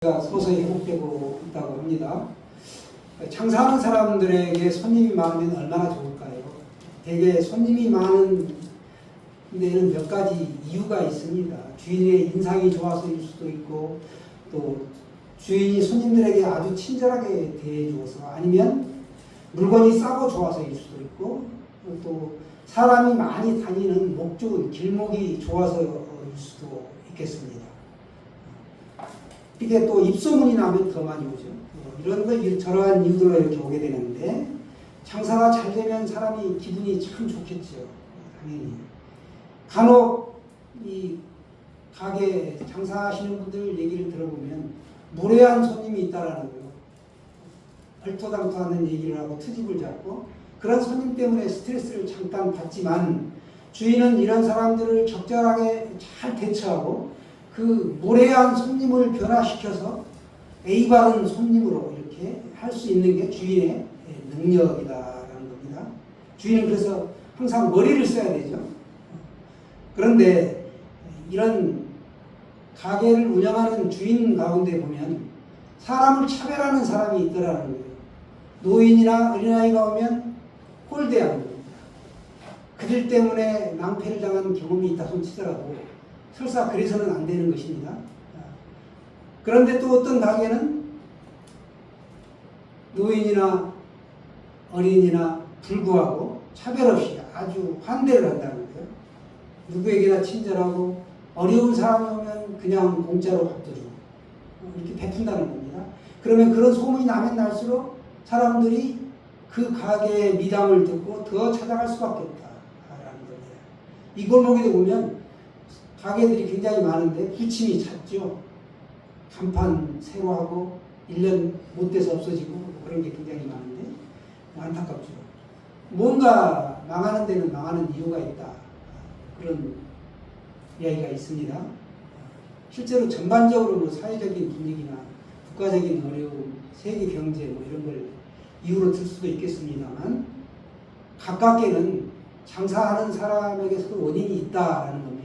서서히 회복되고 있다고 합니다. 장사하는 사람들에게 손님이 많으면 얼마나 좋을까요? 대개 손님이 많은 데는 몇 가지 이유가 있습니다. 주인의 인상이 좋아서일 수도 있고, 또 주인이 손님들에게 아주 친절하게 대해주어서, 아니면 물건이 싸고 좋아서일 수도 있고, 또 사람이 많이 다니는 목 좋은 길목이 좋아서일 수도 있겠습니다. 이게 또 입소문이 나면 더 많이 오죠. 이런 거 저러한 이유들로 이렇게 오게 되는데, 장사가 잘 되면 사람이 기분이 참 좋겠죠. 당연히. 간혹 이 가게 장사하시는 분들 얘기를 들어보면 무례한 손님이 있다라는 거예요. 얼토당토하는 얘기를 하고 트집을 잡고, 그런 손님 때문에 스트레스를 잠깐 받지만 주인은 이런 사람들을 적절하게 잘 대처하고 그 무례한 손님을 변화시켜서 A 바른 손님으로 이렇게 할 수 있는 게 주인의 능력이다라는 겁니다. 주인은 그래서 항상 머리를 써야 되죠. 그런데 이런 가게를 운영하는 주인 가운데 보면 사람을 차별하는 사람이 있더라는 거예요. 노인이나 어린아이가 오면 꼴대하는 겁니다. 그들 때문에 낭패를 당한 경험이 있다 손치더라도 설사 그래서는 안 되는 것입니다. 그런데 또 어떤 가게는 노인이나 어린이나 불구하고 차별 없이 아주 환대를 한다는 거예요. 누구에게나 친절하고 어려운 사람이 오면 그냥 공짜로 밥도 주고 이렇게 베푼다는 겁니다. 그러면 그런 소문이 나면 날수록 사람들이 그 가게의 미담을 듣고 더 찾아갈 수밖에 없다라는 겁니다. 이 골목에도 보면 가게들이 굉장히 많은데 부침이 잦죠. 간판 새로 하고 1년 못 돼서 없어지고 그런 게 굉장히 많은데 안타깝죠. 뭔가 망하는 데는 망하는 이유가 있다. 그런 이야기가 있습니다. 실제로 전반적으로 뭐 사회적인 분위기나 국가적인 어려움, 세계 경제 뭐 이런 걸 이유로 들 수도 있겠습니다만 가깝게는 장사하는 사람에게서도 원인이 있다라는 겁니다.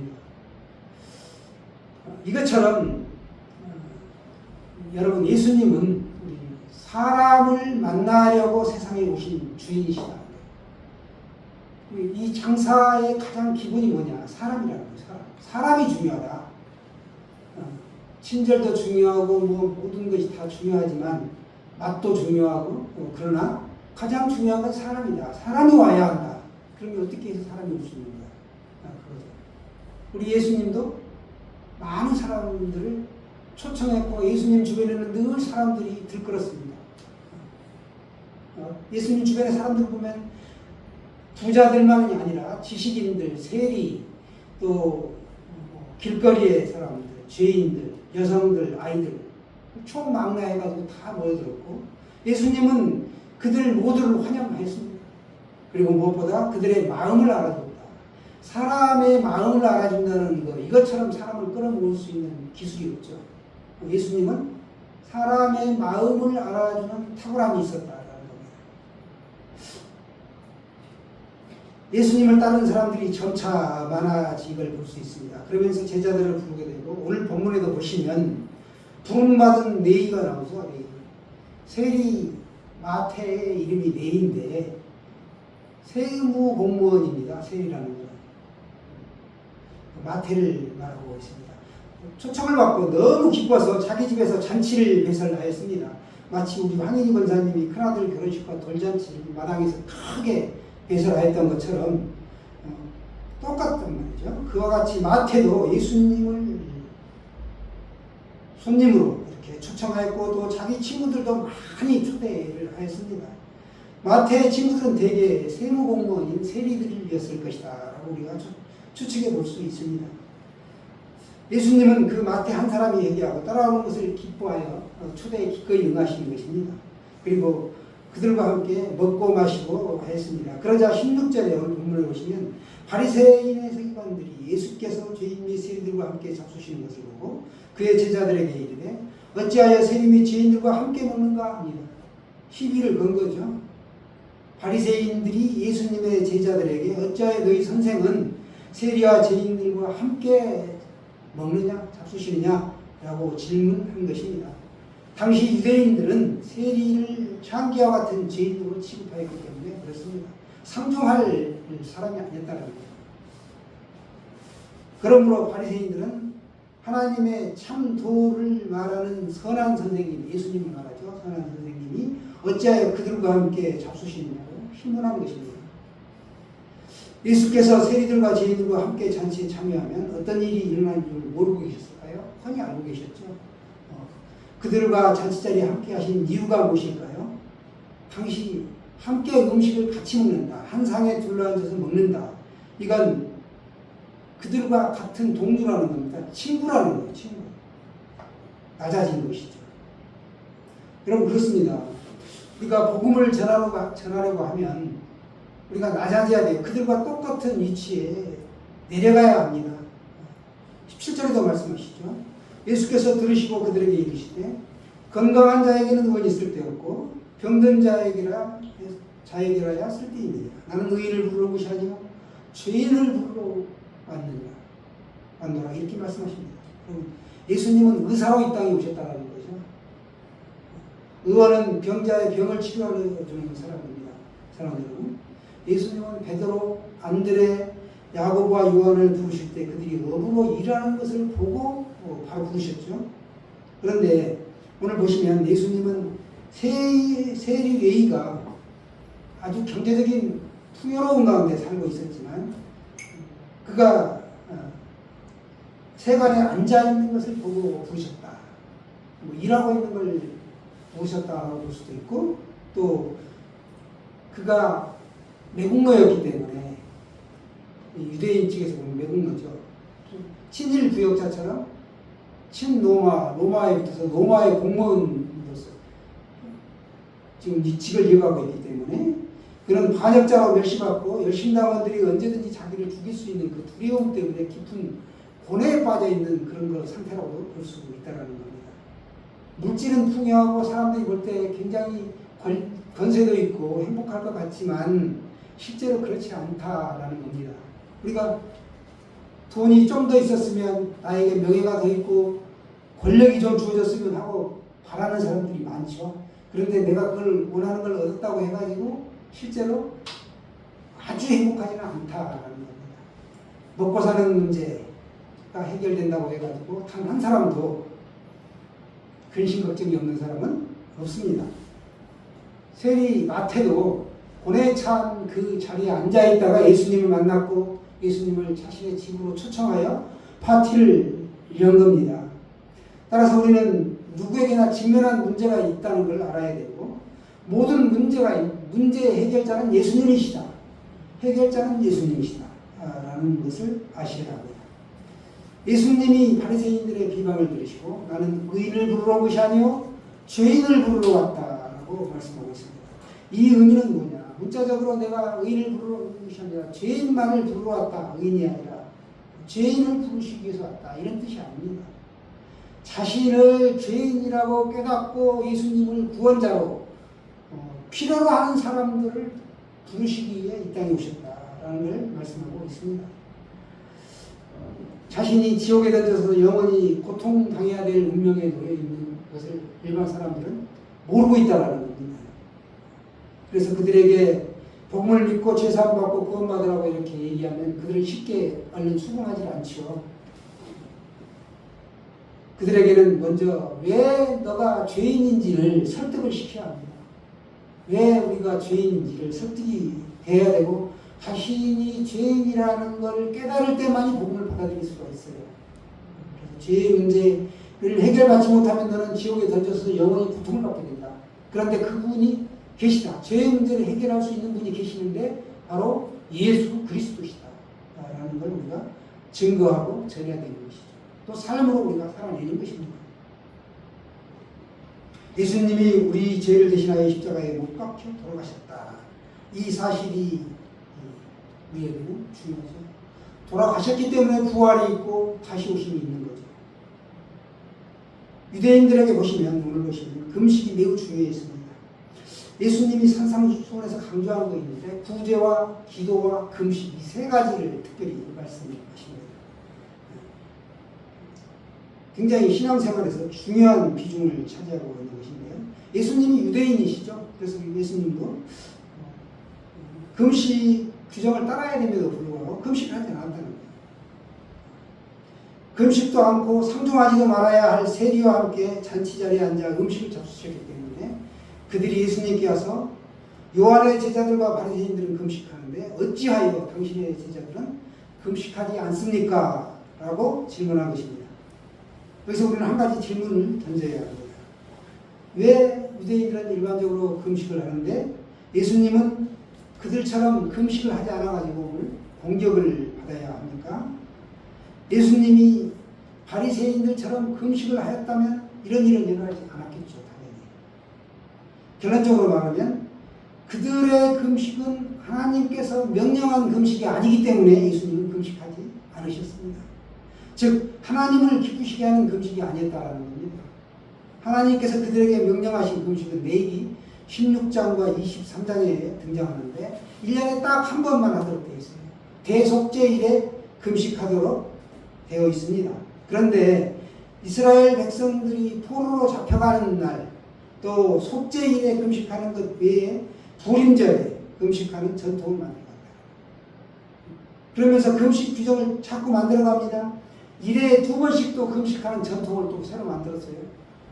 이것처럼 여러분 예수님은 사람을 만나려고 세상에 오신 주인이시다. 이 장사의 가장 기본이 뭐냐? 사람이라는 거예요. 사람이 중요하다. 친절도 중요하고 뭐 모든 것이 다 중요하지만 맛도 중요하고 그러나 가장 중요한 건 사람이다. 사람이 와야 한다. 그러면 어떻게 해서 사람이 올 수 있는가? 그거죠. 우리 예수님도 많은 사람들을 초청했고 예수님 주변에는 늘 사람들이 들끓었습니다. 예수님 주변의 사람들 보면 부자들만이 아니라 지식인들, 세리, 또 길거리의 사람들, 죄인들, 여성들, 아이들 총망라해가지고 다 모여들었고 예수님은 그들 모두를 환영했습니다. 그리고 무엇보다 그들의 마음을 알아줬다. 사람의 마음을 알아준다는 것, 이것처럼 사람을 끌어모을 수 있는 기술이 없죠. 예수님은 사람의 마음을 알아주는 탁월함이 있었다라는 겁니다. 예수님을 따르는 사람들이 점차 많아지걸 볼 수 있습니다. 그러면서 제자들을 부르게 되고 오늘 본문에도 보시면 부름받은 네이가 나오죠. 네이. 세리 마태의 이름이 네인데 세무 공무원입니다. 세리라는 건. 마태를 말하고 있습니다. 초청을 받고 너무 기뻐서 자기 집에서 잔치를 배설하였습니다. 마치 우리 황인희 권사님이 큰아들 결혼식과 돌잔치를 마당에서 크게 배설하였던 것처럼 똑같단 말이죠. 그와 같이 마태도 예수님을 손님으로 이렇게 초청하였고 또 자기 친구들도 많이 초대를 하였습니다. 마태의 친구들은 대개 세무공무원인 세리들이었을 것이다 라고 우리가 추측해 볼 수 있습니다. 예수님은 그 마태 한 사람이 얘기하고 따라오는 것을 기뻐하여 초대에 기꺼이 응하시는 것입니다. 그리고 그들과 함께 먹고 마시고 하였습니다. 그러자 16절에 오늘 본문을 보시면 바리새인의 서기관들이 예수께서 죄인 및 세리들과 함께 잡수시는 것을 보고 그의 제자들에게 이르되 어찌하여 세리 및 죄인들과 함께 먹는가 합니다. 시비를 건 거죠. 바리새인들이 예수님의 제자들에게 어찌하여 너희 선생은 세리와 죄인들과 함께 먹느냐 잡수시느냐 라고 질문한 것입니다. 당시 유대인들은 세리를 창기와 같은 죄인으로 취급하였기 때문에 그렇습니다. 상종할 사람이 아니었다는 거예요. 그러므로 바리새인들은 하나님의 참 도를 말하는 선한 선생님, 예수님을 말하죠. 선한 선생님이 어찌하여 그들과 함께 잡수시느냐고 신문한 것입니다. 예수께서 세리들과 죄인들과 함께 잔치에 참여하면 어떤 일이 일어나는 줄 모르고 계셨을까요? 뻔히 알고 계셨죠. 그들과 잔치자리에 함께 하신 이유가 무엇일까요? 당시 함께 음식을 같이 먹는다. 한 상에 둘러앉아서 먹는다. 이건 그들과 같은 동료라는 겁니다. 친구라는 거예요. 친구. 낮아진 것이죠. 여러분 그렇습니다. 우리가 복음을 전하려고 하면 우리가 낮아져야 돼요. 그들과 똑같은 위치에 내려가야 합니다. 17절에도 말씀하시죠. 예수께서 들으시고 그들에게 이르시되 건강한 자에게는 의원이 쓸데없고 병든 자에게라야 쓸데있느니라. 나는 의인을 부르러 것이 아니요 죄인을 부르러 왔노라. 이렇게 말씀하십니다. 예수님은 의사로 이 땅에 오셨다는 거죠. 의원은 병자의 병을 치료하는 사람입니다. 사람들은 예수님은 베드로, 안드레, 야고보와 요한을 부르실 때 그들이 업으로 일하는 것을 보고 바로 부르셨죠. 그런데 오늘 보시면 예수님은 세리 레위가 아주 경제적인 풍요로운 가운데 살고 있었지만 그가 세관에 앉아있는 것을 보고 부르셨다. 일하고 있는 걸 보셨다고 볼 수도 있고 또 그가 매국노였기 때문에 유대인 측에서 보면 매국노죠. 친일 구역자처럼 로마에 붙어서 로마의 공무원으로서 지금 직을 이어가고 있기 때문에 그런 반역자로 멸시받고 열심당원들이 언제든지 자기를 죽일 수 있는 그 두려움 때문에 깊은 고뇌에 빠져 있는 그런 상태라고 볼 수 있다는 겁니다. 물질은 풍요하고 사람들이 볼 때 굉장히 권세도 있고 행복할 것 같지만 실제로 그렇지 않다라는 겁니다. 우리가 돈이 좀 더 있었으면 나에게 명예가 더 있고 권력이 좀 주어졌으면 하고 바라는 사람들이 많죠. 그런데 내가 그걸 원하는 걸 얻었다고 해가지고 실제로 아주 행복하지는 않다라는 겁니다. 먹고 사는 문제가 해결된다고 해가지고 단 한 사람도 근심 걱정이 없는 사람은 없습니다. 세리 마태도 고뇌에 찬 그 자리에 앉아있다가 예수님을 만났고 예수님을 자신의 집으로 초청하여 파티를 연 겁니다. 따라서 우리는 누구에게나 직면한 문제가 있다는 걸 알아야 되고 모든 문제의 해결자는 예수님이시다. 해결자는 예수님이시다. 라는 것을 아시라고 합니다. 예수님이 바리새인들의 비방을 들으시고 나는 의인을 부르러 온 것이 아니요 죄인을 부르러 왔다라고 말씀하고 있습니다. 이 의미는 뭐냐? 문자적으로 내가 의인을 부르러 온 것이 아니라 죄인만을 부르러 왔다. 의인이 아니라 죄인을 부르시기 위해서 왔다. 이런 뜻이 아닙니다. 자신을 죄인이라고 깨닫고 예수님을 구원자로 필요로 하는 사람들을 부르시기 위해 이 땅에 오셨다라는 걸 말씀하고 있습니다. 자신이 지옥에 던져서 영원히 고통당해야 될 운명에 놓여 있는 것을 일반 사람들은 모르고 있다라는 겁니다. 그래서 그들에게 복음을 믿고 죄사함 받고 구원받으라고 이렇게 얘기하면 그들은 쉽게 얼른 수긍하지 않죠. 그들에게는 먼저 왜 너가 죄인인지를 설득을 시켜야 합니다. 왜 우리가 죄인인지를 설득이 돼야 되고 자신이 죄인이라는 걸 깨달을 때만이 복음을 받아들일 수가 있어요. 그래서 죄의 문제를 해결받지 못하면 너는 지옥에 던져서 영원히 고통을 받게 된다. 그런데 그분이 계시다. 죄의 문제를 해결할 수 있는 분이 계시는데 바로 예수 그리스도시다. 라는 걸 우리가 증거하고 전해야 되는 것이죠. 또 삶으로 우리가 살아내는 것입니다. 예수님이 우리 죄를 대신하여 십자가에 못 박혀 돌아가셨다. 이 사실이 우리에게는 중요하죠. 돌아가셨기 때문에 부활이 있고 다시 오심이 있는 거죠. 유대인들에게 보시면 오늘 보시면 금식이 매우 중요했습니다. 예수님이 산상수훈에서 강조한 거 있는데 구제와 기도와 금식 이 세 가지를 특별히 말씀하십니다. 굉장히 신앙생활에서 중요한 비중을 차지하고 있는 것인데요. 예수님이 유대인이시죠. 그래서 예수님도 금식 규정을 따라야 됨에도 불구하고 금식하지 않았다는 거예요. 금식도 않고 상종하지도 말아야 할 세리와 함께 잔치 자리에 앉아 음식을 잡수셨기 때문에 그들이 예수님께 와서 요한의 제자들과 바리새인들은 금식하는데 어찌하여 당신의 제자들은 금식하지 않습니까? 라고 질문한 것입니다. 여기서 우리는 한 가지 질문을 던져야 합니다. 왜 유대인들은 일반적으로 금식을 하는데 예수님은 그들처럼 금식을 하지 않아가지고 공격을 받아야 합니까? 예수님이 바리새인들처럼 금식을 하였다면 이런 일은 일어나지 않았겠죠. 당연히. 결론적으로 말하면 그들의 금식은 하나님께서 명령한 금식이 아니기 때문에 예수님은 금식하지 않으셨습니다. 즉 하나님을 기쁘시게 하는 금식이 아니었다라는 겁니다. 하나님께서 그들에게 명령하신 금식은 레위기 16장과 23장에 등장하는데 1년에 딱 한 번만 하도록 되어 있어요. 대속죄일에 금식하도록 되어 있습니다. 그런데 이스라엘 백성들이 포로로 잡혀가는 날, 또 속죄일에 금식하는 것 외에 불임절에 금식하는 전통을 만들어갑니다. 그러면서 금식 규정을 자꾸 만들어갑니다. 1회에 2번씩 또 금식하는 전통을 또 새로 만들었어요.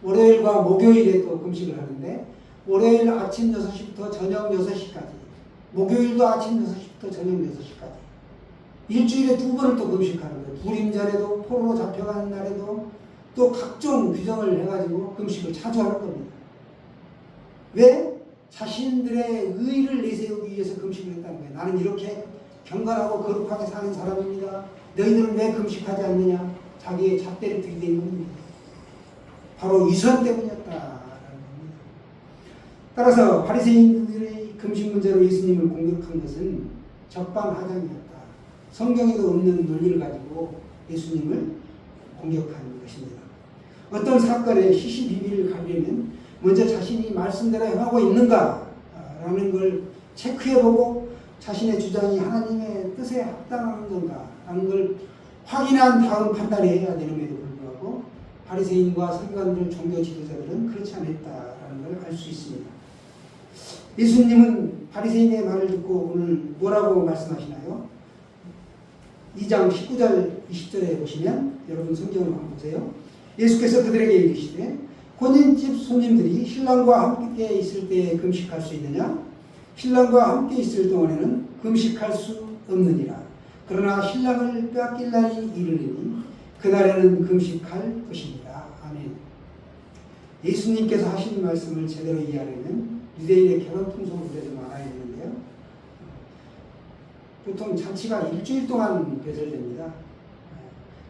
월요일과 목요일에 또 금식을 하는데 월요일 아침 6시부터 저녁 6시까지, 목요일도 아침 6시부터 저녁 6시까지 일주일에 2번을 또 금식하는 거예요. 불임절에도 포로로 잡혀가는 날에도 또 각종 규정을 해가지고 금식을 자주 하는 겁니다. 왜? 자신들의 의의를 내세우기 위해서 금식을 했다는 거예요. 나는 이렇게 경건하고 거룩하게 사는 사람입니다. 너희들은 왜 금식하지 않느냐? 자기의 잣대를 들이대는 겁니다. 바로 위선 때문이었다라는 겁니다. 따라서 바리새인들의 금식 문제로 예수님을 공격한 것은 적반하장이었다. 성경에도 없는 논리를 가지고 예수님을 공격한 것입니다. 어떤 사건의 시시비비를 가리려면 먼저 자신이 말씀대로 행하고 있는가라는 걸 체크해보고 자신의 주장이 하나님의 뜻에 합당한 건가라는 걸 확인한 다음 판단해야 되는데도 불구하고 바리새인과 서기관들 종교 지도자들은 그렇지 않았다라는 걸 알 수 있습니다. 예수님은 바리새인의 말을 듣고 오늘 뭐라고 말씀하시나요? 2장 19절 20절에 보시면 여러분 성경을 한번 보세요. 예수께서 그들에게 이르시되 혼인집 손님들이 신랑과 함께 있을 때에 금식할 수 있느냐? 신랑과 함께 있을 동안에는 금식할 수 없느니라. 그러나 신랑을 빼앗길 날이 이르리니 그날에는 금식할 것입니다. 아멘. 예수님께서 하신 말씀을 제대로 이해하려면 유대인의 결혼 풍속을 우리가 좀 알아야 되는데요. 보통 잔치가 일주일 동안 배설됩니다.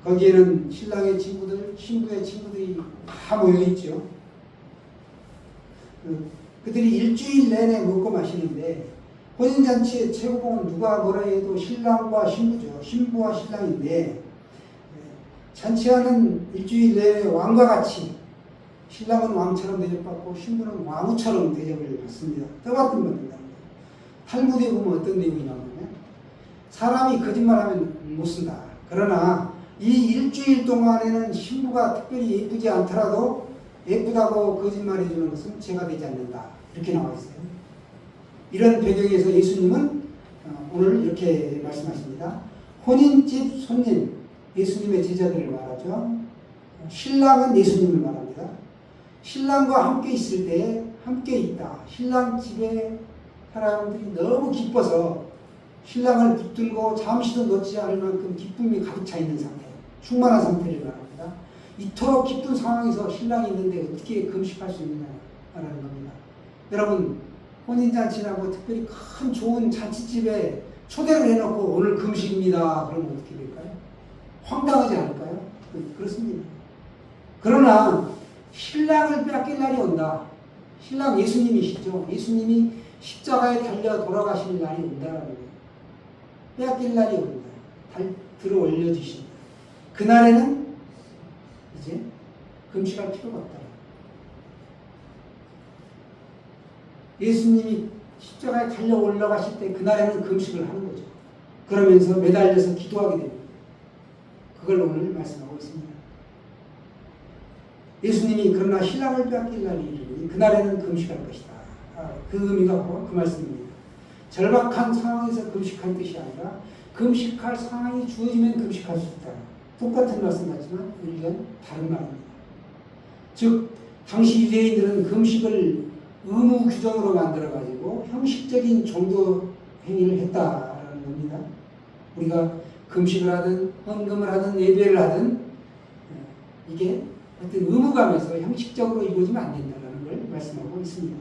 거기에는 신랑의 친구들, 신부의 친구들이 다 모여있죠. 그들이 일주일 내내 먹고 마시는데 혼인잔치의 최고봉은 누가 뭐라 해도 신랑과 신부죠. 신부와 신랑인데 잔치하는 일주일 내내 왕과 같이 신랑은 왕처럼 대접받고 신부는 왕후처럼 대접을 받습니다. 똑같은 겁니다. 탈무드에 보면 어떤 내용이 나오냐면 사람이 거짓말하면 못 쓴다. 그러나 이 일주일 동안에는 신부가 특별히 예쁘지 않더라도 예쁘다고 거짓말해 주는 것은 죄가 되지 않는다. 이렇게 나와 있어요. 이런 배경에서 예수님은 오늘 이렇게 말씀하십니다. 혼인집 손님, 예수님의 제자들을 말하죠. 신랑은 예수님을 말합니다. 신랑과 함께 있을 때 함께 있다. 신랑 집에 사람들이 너무 기뻐서 신랑을 붙들고 잠시도 놓지 않을 만큼 기쁨이 가득 차 있는 상태, 충만한 상태를 말합니다. 이토록 기쁜 상황에서 신랑이 있는데 어떻게 금식할 수 있느냐라는 겁니다. 여러분, 혼인잔치나 뭐 특별히 큰 좋은 잔치집에 초대를 해놓고 오늘 금식입니다. 그러면 어떻게 될까요? 황당하지 않을까요? 그렇습니다. 그러나 신랑을 빼앗길 날이 온다. 신랑 예수님이시죠. 예수님이 십자가에 달려 돌아가실 날이 온다라는 거예요. 빼앗길 날이 온다. 들어 올려주신다. 그날에는 이제 금식할 필요가 없다. 예수님이 십자가에 달려 올라가실 때 그날에는 금식을 하는 거죠. 그러면서 매달려서 기도하게 됩니다. 그걸 오늘 말씀하고 있습니다. 예수님이 그러나 신랑을 빼앗길 날이 이르니 그날에는 금식할 것이다. 그 의미가 바로 그 말씀입니다. 절박한 상황에서 금식할 뜻이 아니라 금식할 상황이 주어지면 금식할 수 있다. 똑같은 말씀 같지만 우리는 다른 말입니다. 즉 당시 유대인들은 금식을 의무 규정으로 만들어가지고 형식적인 종교 행위를 했다라는 겁니다. 우리가 금식을 하든 헌금을 하든 예배를 하든 이게 어떤 의무감에서 형식적으로 이루어지면 안 된다는 걸 말씀하고 있습니다.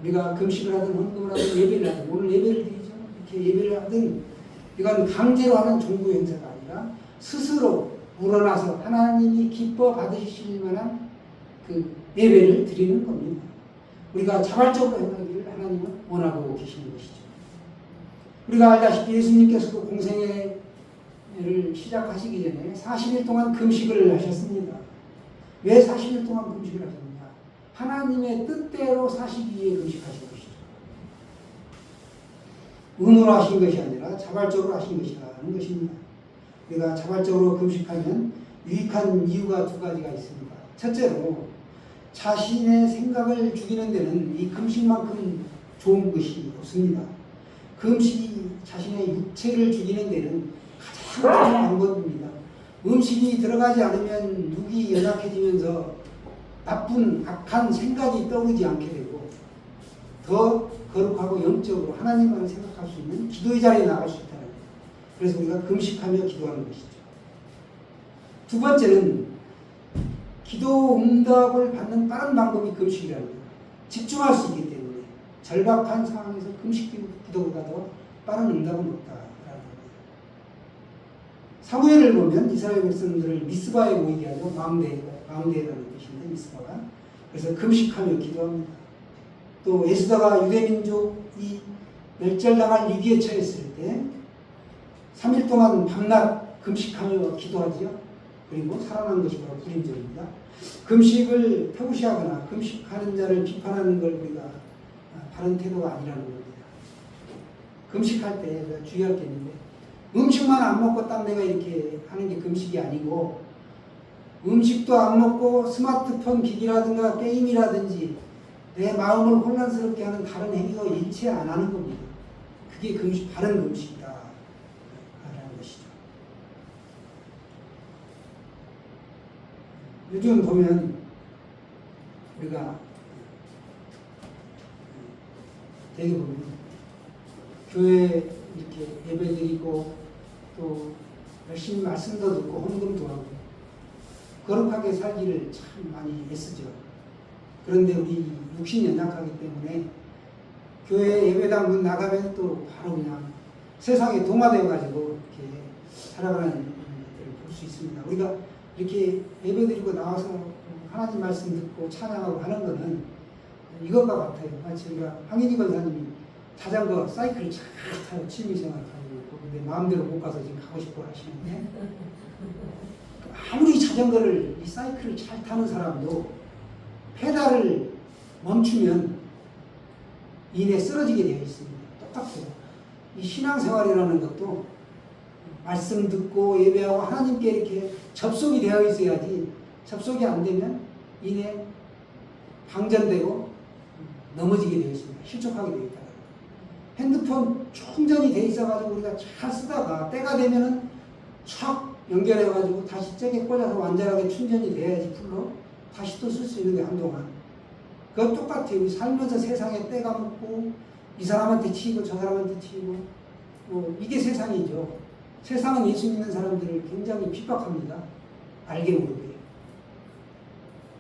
우리가 금식을 하든 헌금을 하든 예배를 하든 오늘 예배를 드리죠. 이렇게 예배를 하든 이건 강제로 하는 종교 행사가 아니라 스스로 우러나서 하나님이 기뻐 받으실 만한 그 예배를 드리는 겁니다. 우리가 자발적으로 행하기를 하나님은 원하고 계시는 것이죠. 우리가 알다시피 예수님께서도 공생애를 시작하시기 전에 40일 동안 금식을 하셨습니다. 왜 40일 동안 금식을 하셨느냐? 하나님의 뜻대로 42일에 금식하신 것이죠. 의무로 하신 것이 아니라 자발적으로 하신 것이라는 것입니다. 우리가 자발적으로 금식하면 유익한 이유가 두 가지가 있습니다. 첫째로 자신의 생각을 죽이는 데는 이 금식만큼 좋은 것이 없습니다. 금식이 자신의 육체를 죽이는 데는 가장 좋은 방법입니다. 음식이 들어가지 않으면 육이 연약해지면서 나쁜 악한 생각이 떠오르지 않게 되고 더 거룩하고 영적으로 하나님만을 생각할 수 있는 기도의 자리에 나갈 수 있다는 거예요. 그래서 우리가 금식하며 기도하는 것이죠. 두 번째는 기도 응답을 받는 빠른 방법이 금식이라는 거예요. 집중할 수 있기 때문에 절박한 상황에서 금식 기도보다 더 빠른 응답은 없다라는 겁니다. 사무엘을 보면 이스라엘 백성들을 미스바에 모이게 하죠. 마음대라는 뜻인데 미스바가. 그래서 금식하며 기도합니다. 또 에스더가 유대민족이 멸절당할 위기에 처했을 때 3일 동안 밤낮 금식하며 기도하지요. 그리고 살아난 것이 바로 불임절입니다. 금식을 표시하거나 금식하는 자를 비판하는 걸 우리가 바른 태도가 아니라는 겁니다. 금식할 때 우리가 주의할 게 있는데 음식만 안 먹고 딱 내가 이렇게 하는 게 금식이 아니고 음식도 안 먹고 스마트폰 기기라든가 게임이라든지 내 마음을 혼란스럽게 하는 다른 행위도 일체 안 하는 겁니다. 그게 금식, 바른 금식이다 라는 것이죠. 요즘 보면 우리가 되게 보면 교회 이렇게 예배드리고 또 열심히 말씀도 듣고 헌금도 하고 거룩하게 살기를 참 많이 애쓰죠. 그런데 우리 육신이 연약하기 때문에 교회 예배당 문 나가면 또 바로 그냥 세상에 동화되어 가지고 이렇게 살아가는 것들을 볼 수 있습니다. 우리가 이렇게 예배드리고 나와서 하나님 말씀 듣고 찬양하고 하는 거는 이것과 같아요. 마치 우리가 황인희 권사님이 자전거 사이클을 잘 타요. 취미생활 하고 근데 마음대로 못 가서 지금 가고 싶어 하시는데 아무리 자전거를 이 사이클을 잘 타는 사람도 페달을 멈추면 이내 쓰러지게 되어 있습니다. 똑같아요. 이 신앙생활이라는 것도 말씀 듣고 예배하고 하나님께 이렇게 접속이 되어 있어야지 접속이 안 되면 이내 방전되고 넘어지게 되어 있습니다. 실족하게 되어 있다. 핸드폰 충전이 되어 있어가지고 우리가 잘 쓰다가 때가 되면은 촥 연결해가지고 다시 잭에 꽂아서 완전하게 충전이 돼야지 풀로 다시 또 쓸 수 있는 게 한동안. 그건 똑같아요. 우리 살면서 세상에 때가 묻고 이 사람한테 치이고 저 사람한테 치이고 이게 세상이죠. 세상은 예수 믿는 사람들을 굉장히 핍박합니다. 알게 모르게.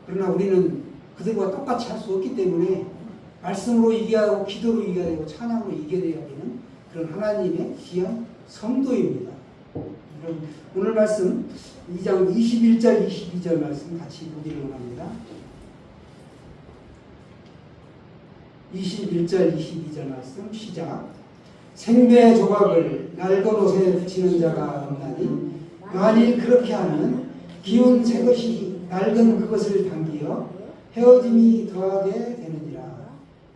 그러나 우리는 그들과 똑같이 할 수 없기 때문에 말씀으로 이겨야 하고 기도로 이겨야 되고 찬양으로 이겨야 되는 그런 하나님의 귀한 성도입니다. 오늘 말씀 2장 21절 22절 말씀 같이 보기를 원합니다. 21절 22절 말씀 시작. 생배 조각을 낡은 옷에 붙이는 자가 없나니 만일 그렇게 하면 기운 새 것이 낡은 그것을 당기어 헤어짐이 더하게 되느니라.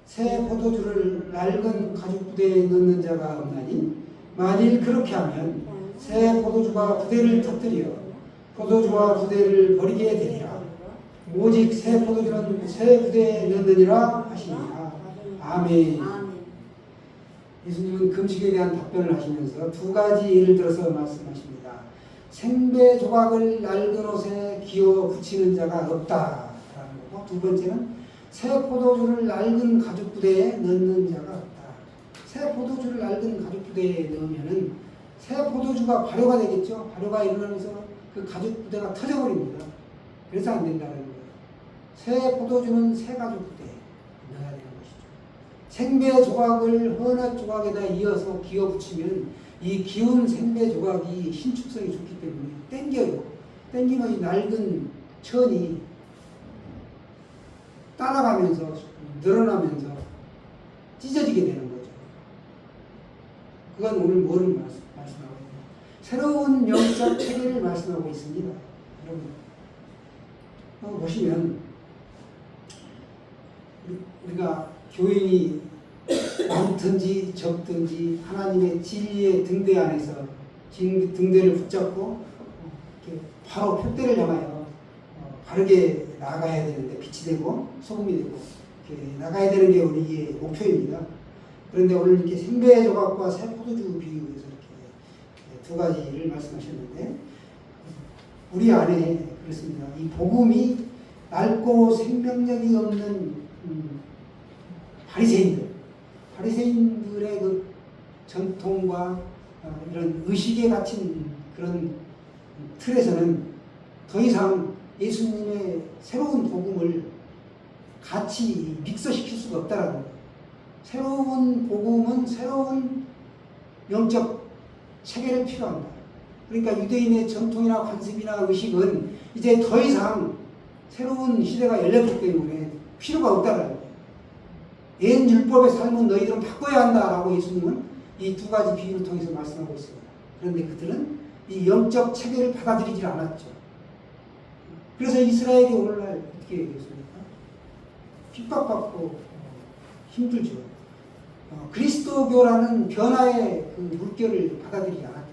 새 포도주를 낡은 가죽 부대에 넣는 자가 없나니 만일 그렇게 하면 새 포도주가 부대를 터뜨려 포도주와 부대를 버리게 되리라. 오직 새 포도주는 새 부대에 넣느니라 하시니라. 아멘. 예수님은 금식에 대한 답변을 하시면서 두 가지 예를 들어서 말씀하십니다. 생배 조각을 낡은 옷에 기어 붙이는 자가 없다라는 거고, 두 번째는 새 포도주를 낡은 가죽 부대에 넣는 자가 없다. 새 포도주를 낡은 가죽 부대에 넣으면은 새 포도주가 발효가 되겠죠. 발효가 일어나면서 그 가죽 부대가 터져버립니다. 그래서 안 된다는 거예요. 새 포도주는 새 가죽 부대에 넣어야 되는 것이죠. 생배 조각을 헌옷 조각에다 이어서 기어 붙이면 이 기운 생배 조각이 신축성이 좋기 때문에 땡겨요. 땡기면 이 낡은 천이 따라가면서 늘어나면서 찢어지게 되는 거죠. 그건 오늘 뭐를 말씀하고 있나요? 새로운 영적 체계를 말씀하고 있습니다. 여러분 보시면 우리가 교인이 많든지 적든지 하나님의 진리의 등대 안에서 등대를 붙잡고 이렇게 바로 표대를 향하여 바르게 나아가야 되는데, 빛이 되고 소금이 되고 이렇게 나가야 되는 게 우리의 목표입니다. 그런데 오늘 이렇게 생배 조각과 새 포도주 비유해서 이렇게 두 가지를 말씀하셨는데, 우리 안에 그렇습니다. 이 복음이 낡고 생명력이 없는 바리새인들의 그 전통과 이런 의식에 갇힌 그런 틀에서는 더 이상 예수님의 새로운 복음을 같이 믹서시킬 수가 없다라는 거예요. 새로운 복음은 새로운 영적 체계를 필요한다. 그러니까 유대인의 전통이나 관습이나 의식은 이제 더 이상 새로운 시대가 열렸기 때문에 필요가 없다라는 거예요. 옛 율법의 삶은 너희들은 바꿔야 한다라고 예수님은 이 두 가지 비유를 통해서 말씀하고 있습니다. 그런데 그들은 이 영적 체계를 받아들이지 않았죠. 그래서 이스라엘이 오늘날 어떻게 되겠습니까? 핍박받고 힘들죠. 그리스도교라는 변화의 그 물결을 받아들이지 않았다는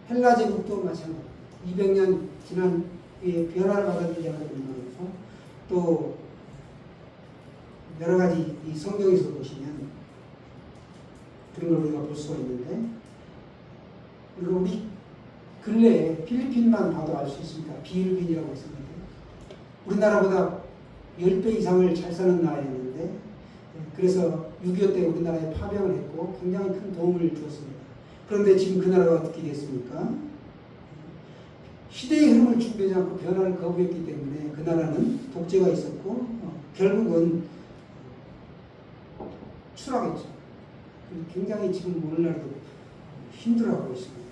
거예요. 헬라 제국도 마찬가지입니다. 200년 지난 후에 변화를 받아들이지 않았던 거에서 또 여러 가지 이 성경에서 보시면 그런 걸 우리가 볼 수가 있는데, 그리고 우리 근래에 필리핀만 봐도 알 수 있습니다. 비일빈이라고 있습니다. 우리나라보다 10배 이상을 잘 사는 나라였는데, 그래서 6.25 때 우리나라에 파병을 했고 굉장히 큰 도움을 주었습니다. 그런데 지금 그 나라가 어떻게 됐습니까? 시대의 흐름을 준비하지 않고 변화를 거부했기 때문에 그 나라는 독재가 있었고 결국은 추락했죠. 굉장히 지금 오늘날도 힘들어하고 있습니다.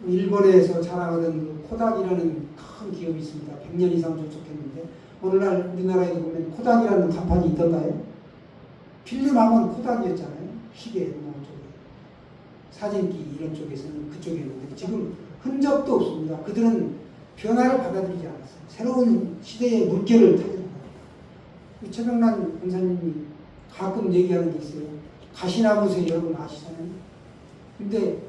일본에서 자랑하던 그 코닥이라는 큰 기업이 있습니다. 100년 이상 조속했는데 오늘날 우리나라에도 보면 코닥이라는 간판이 있던가요? 필름하면 코닥이었잖아요. 시계 뭐 쪽에 사진기 이런 쪽에서는 그쪽에 있는데 지금 흔적도 없습니다. 그들은 변화를 받아들이지 않았어요. 새로운 시대의 물결을 타지 않았어요. 최병란 권사님이 가끔 얘기하는 게 있어요. 가시나무새 여러분 아시잖아요. 근데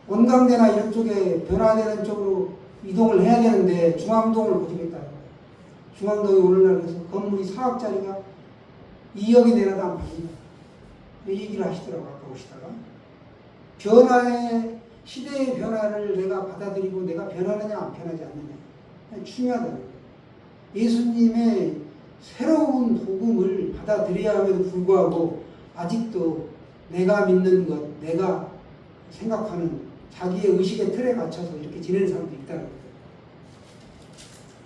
원광대나 이런 쪽에 변화되는 쪽으로 이동을 해야 되는데 중앙동을 고집했다는 거예요. 중앙동이 오늘날 그래서 건물이 4억짜리가 2억이 내려도 안 팔린다. 이 얘기를 하시더라고요. 아까 오시다가. 변화의 시대의 변화를 내가 받아들이고 내가 변하느냐 안 변하지 않느냐 중요하다. 예수님의 새로운 복음을 받아들여야 함에도 불구하고 아직도 내가 믿는 것, 내가 생각하는 자기의 의식의 틀에 갇혀서 이렇게 지내는 사람도 있다는 거예요.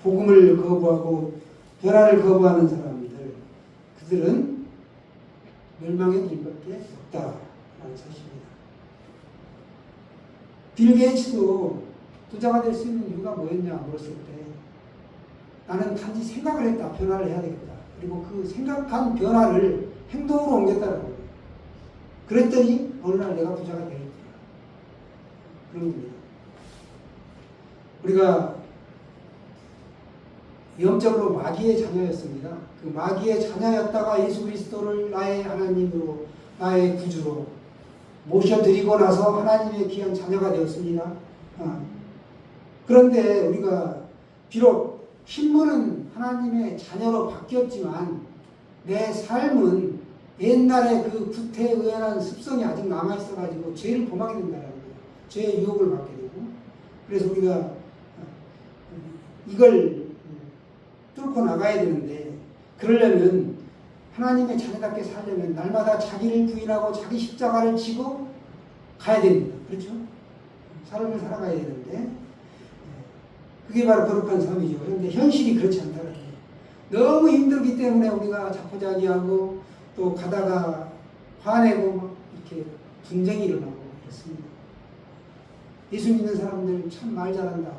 복음을 거부하고 변화를 거부하는 사람들, 그들은 멸망의 길밖에 없다라는 사실입니다. 빌 게이츠도 부자가 될 수 있는 이유가 뭐였냐 물었을 때 나는 단지 생각을 했다. 변화를 해야 되겠다. 그리고 그 생각한 변화를 행동으로 옮겼다는 거예요. 그랬더니 어느 날 내가 부자가 되겠다. 그런 겁니다. 우리가 영적으로 마귀의 자녀였습니다. 그 마귀의 자녀였다가 예수 그리스도를 나의 하나님으로 나의 구주로 모셔드리고 나서 하나님의 귀한 자녀가 되었습니다. 그런데 우리가 비록 신분은 하나님의 자녀로 바뀌었지만 내 삶은 옛날에 그 구태의연한 습성이 아직 남아있어가지고 죄를 범하게 된다는 거예요. 죄의 유혹을 받게 되고. 그래서 우리가 이걸 뚫고 나가야 되는데, 그러려면 하나님의 자녀답게 살려면 날마다 자기를 부인하고 자기 십자가를 지고 가야 됩니다. 그렇죠? 삶을 살아가야 되는데 그게 바로 거룩한 삶이죠. 그런데 현실이 그렇지 않다는 거예요. 너무 힘들기 때문에 우리가 자포자기하고 또 가다가 화내고 막 이렇게 분쟁이 일어나고 그렇습니다. 예수 믿는 사람들 참 말 잘한다.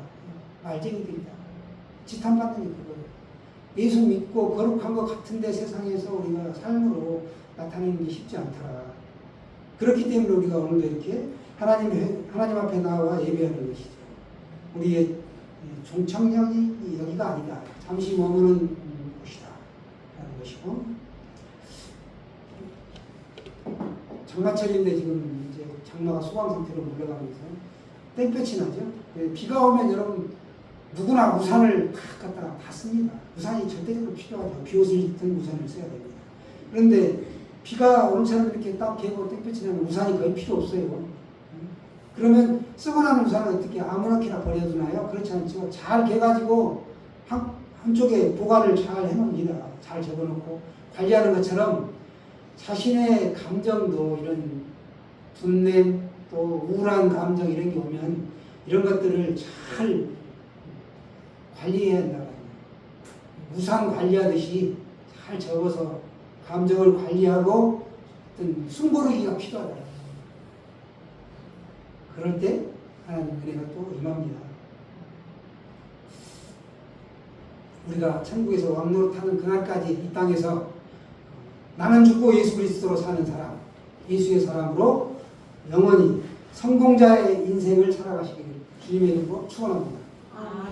말쟁이들이다. 지탄받는 게 그거예요. 예수 믿고 거룩한 것 같은데 세상에서 우리가 삶으로 나타내는 게 쉽지 않더라. 그렇기 때문에 우리가 오늘도 이렇게 하나님 앞에 나와 예배하는 것이죠. 우리의 종착역이 여기가 아니다. 잠시 머무는 곳이다. 라는 것이고, 장마철인데 지금 이제 장마가 소강 상태로 물러가면서 땡볕이 나죠. 비가 오면 여러분 누구나 우산을 갖다가 다 씁니다. 우산이 절대적으로 필요하죠. 비옷을 입든 우산을 써야 됩니다. 그런데 비가 오늘처럼 이렇게 딱 개고 땡볕이 나면 우산이 거의 필요 없어요. 그러면 쓰고 나는 우산을 어떻게 아무렇게나 버려두나요? 그렇지 않죠. 잘 개가지고 한쪽에 보관을 잘 해놓습니다. 잘 접어놓고 관리하는 것처럼 자신의 감정도 이런 분냄 또 우울한 감정 이런 게 오면 이런 것들을 잘 관리해야 한다. 우산 관리하듯이 잘 접어서 감정을 관리하고 어떤 숨고르기가 필요하다. 그럴 때 하나님 은혜가 또 임합니다. 우리가 천국에서 왕노릇하는 그날까지 이 땅에서 나는 죽고 예수 그리스도로 사는 사람, 예수의 사람으로 영원히 성공자의 인생을 살아가시기를 주님의 이름으로 축원합니다.